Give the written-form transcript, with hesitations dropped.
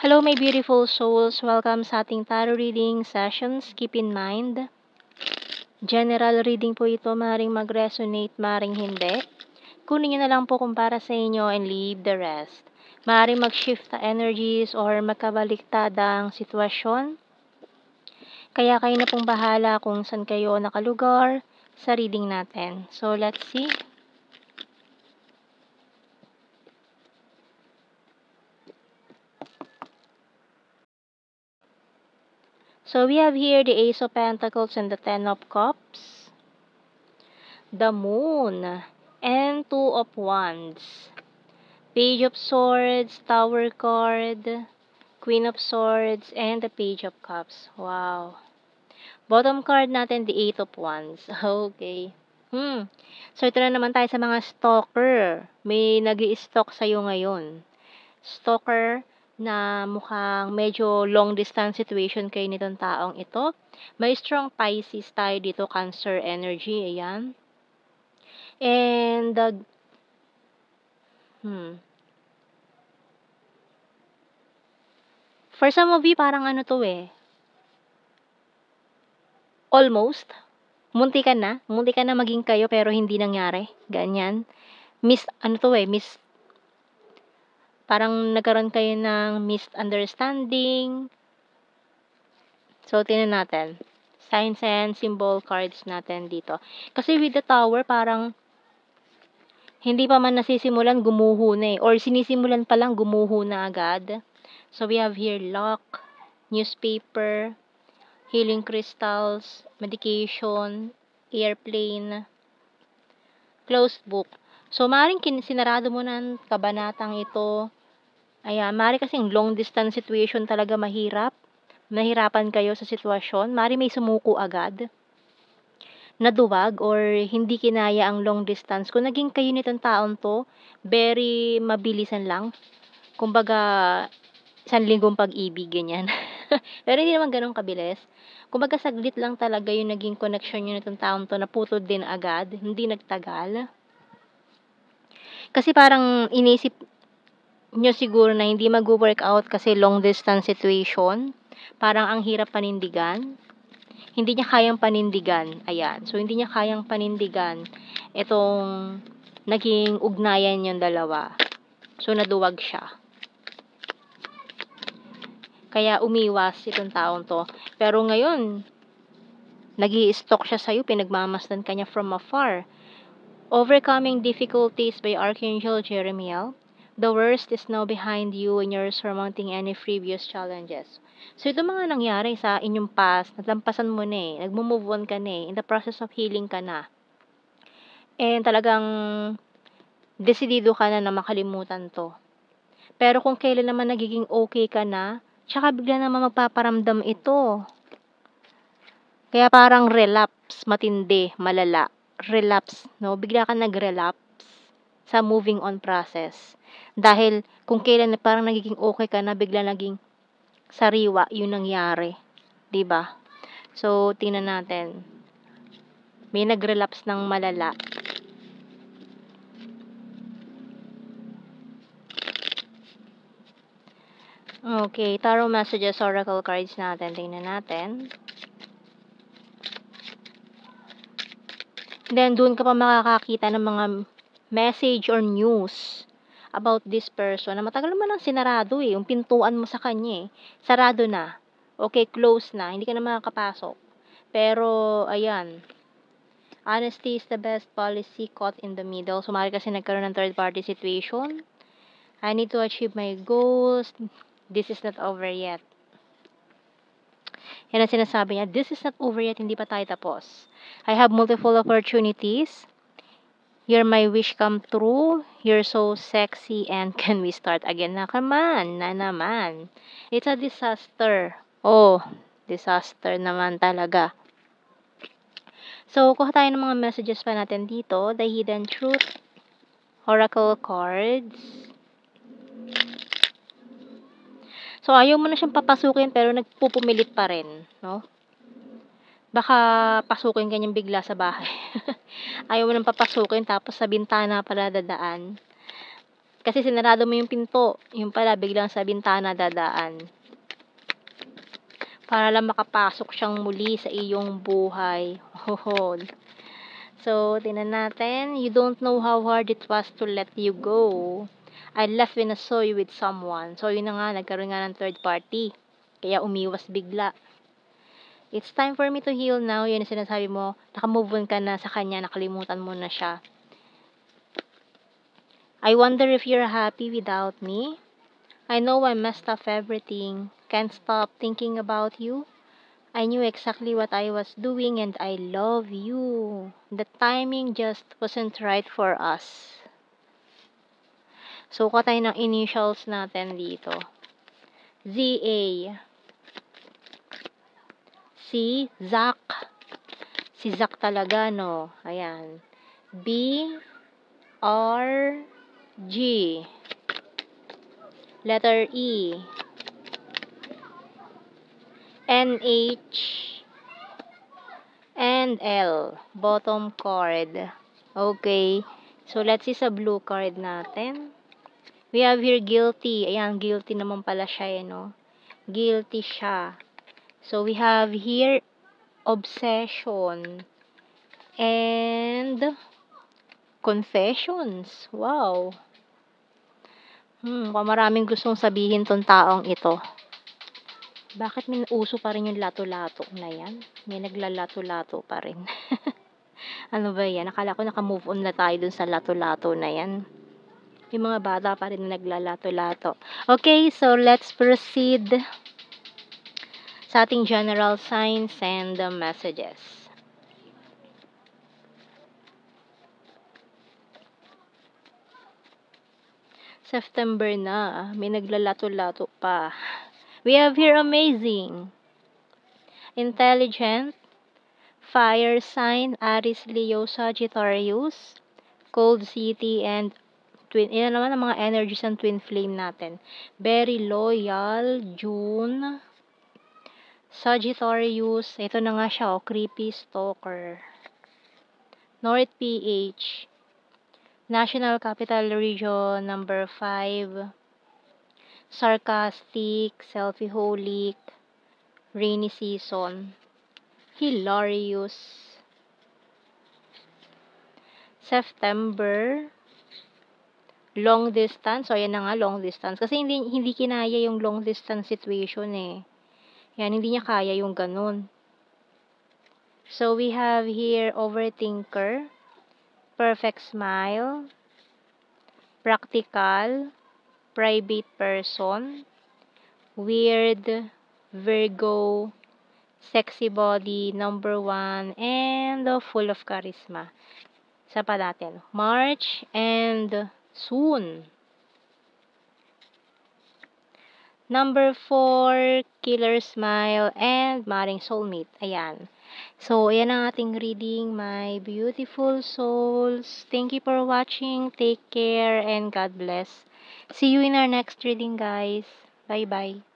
Hello, my beautiful souls. Welcome sa ating tarot reading sessions. Keep in mind, general reading po ito. Maaaring mag-resonate, maaaring hindi. Kunin nyo na lang po kung para sa inyo and leave the rest. Maaaring mag-shift na energies or magkabaliktadang sitwasyon. Kaya kayo na pong bahala kung saan kayo nakalugar sa reading natin. So, let's see. So, we have here the Ace of Pentacles and the Ten of Cups, the Moon, and Two of Wands, Page of Swords, Tower card, Queen of Swords, and the Page of Cups. Wow. Bottom card natin, the Eight of Wands. Okay. So, ito na naman tayo sa mga stalker. May nag-i-stalk sa'yo ngayon. Stalker na mukhang medyo long distance situation kayo nitong taong ito. May strong Pisces tayo dito, Cancer energy, ayan. And for some of you, parang ano to almost, munti ka na maging kayo pero hindi nangyari, ganyan. Parang nagkaroon kayo ng misunderstanding. So, tingnan natin. Signs and symbol cards natin dito. Kasi with the Tower, parang hindi pa man nasisimulan, gumuho na or sinisimulan pa lang, gumuho na agad. So, we have here lock, newspaper, healing crystals, medication, airplane, closed book. So, maaaring sinarado mo ng kabanatang ito. Ayan, maaaring kasing long distance situation talaga mahirap. Nahirapan kayo sa sitwasyon. Maaaring may sumuko agad, naduwag, or hindi kinaya ang long distance. Kung naging kayo nitong taon to, very mabilisan lang. Kumbaga, 1 linggong pag-ibig, ganyan. Pero hindi naman ganun kabilis. Kumbaga, saglit lang talaga yung naging connection nyo nitong taon to, naputol din agad, hindi nagtagal. Kasi parang inisip nyo siguro na hindi mag-work out kasi long distance situation. Parang ang hirap panindigan. Hindi niya kayang panindigan. Ayan. So, hindi niya kayang panindigan itong naging ugnayan yung dalawa. So, naduwag siya. Kaya umiwas itong taong to. Pero ngayon, nag-i-stalk siya sa'yo, pinagmamasdan ka niya from afar. Overcoming difficulties by Archangel Jeremiel. The worst is now behind you and you're surmounting any previous challenges. So, ito mga nangyari sa inyong past, naglampasan mo na nagmo-move on ka na in the process of healing ka na. And talagang desidido ka na makalimutan to. Pero kung kailan naman nagiging okay ka na, tsaka bigla naman magpaparamdam ito. Kaya parang relapse, matindi, malala. Relapse, no? Bigla ka nag-relapse sa moving on process. Dahil kung kailan parang nagiging okay ka na, bigla naging sariwa yung nangyari. 'Di ba? So, tingnan natin. May nag-relapse ng malala. Okay, tarot messages, oracle cards natin. Tingnan natin. Then, doon ka pa makakakita ng mga message or news about this person na matagal naman ang sinarado yung pintuan mo sa kanya sarado na. Okay, close na. Hindi ka na makakapasok. Pero, ayan. Honesty is the best policy, caught in the middle. So, maaari kasi nagkaroon ng third party situation. I need to achieve my goals. This is not over yet. Yan ang sinasabi niya. This is not over yet. Hindi pa tayo tapos. I have multiple opportunities. You're my wish come true. You're so sexy and can we start again na naman. It's a disaster. Oh, disaster naman talaga. So, kuha tayo ng mga messages pa natin dito. The Hidden Truth, Oracle cards. So, ayaw mo na siyang papasukin pero nagpupumilit pa rin, no? Baka pasukin ka niyang bigla sa bahay. Ayaw mo nang papasukin tapos sa bintana pala dadaan. Kasi sinarado mo yung pinto. Yung pala, biglang sa bintana dadaan. Para lang makapasok siyang muli sa iyong buhay. Hoho. So, tingnan natin. You don't know how hard it was to let you go. I left when I saw you with someone. So, yun na nga, nagkaroon nga ng third party. Kaya umiwas bigla. It's time for me to heal now. Yun ang sinasabi mo. Nakamove on ka na sa kanya. Nakalimutan mo na siya. I wonder if you're happy without me. I know I messed up everything. Can't stop thinking about you. I knew exactly what I was doing and I love you. The timing just wasn't right for us. So, tayo ng initials natin dito. Z-A. Si Zach. Si Zach talaga, no? Ayan. B-R-G. Letter E. N-H. And L. Bottom card. Okay. So, let's see sa blue card natin. We have here guilty. Ayan, guilty naman pala siya, no? Guilty siya. So, we have here obsession. And confessions. Wow. Maraming gustong sabihin tong taong ito. Bakit may uso pa rin yung lato-lato na yan? May naglalato-lato pa rin. Ano ba yan? Akala ko naka-move on na tayo dun sa lato-lato na yan. Yung mga bata pa rin na naglalato-lato. Okay, so let's proceed sa ating general signs and messages. September na. May naglalato-lato pa. We have here amazing. Intelligent. Fire sign. Aries, Leo, Sagittarius. Cold City and twin. Yan naman ang mga energies ng twin flame natin. Very loyal. June. Sagittarius. Ito na nga siya. Creepy stalker. North PH. National Capital Region number 5. Sarcastic, selfie-holic, rainy season, hilarious. September, long distance. So, ayan na nga, long distance. Kasi hindi kinaya yung long distance situation eh. Yan, hindi niya kaya yung ganun. So, we have here overthinker, perfect smile, practical, private person, weird, Virgo, sexy body, number 1, and full of charisma. Isa pa natin. March and soon. Number 4, killer smile, and maring soulmate. Ayan. So, ayan ang ating reading, my beautiful souls. Thank you for watching. Take care and God bless. See you in our next reading, guys. Bye-bye.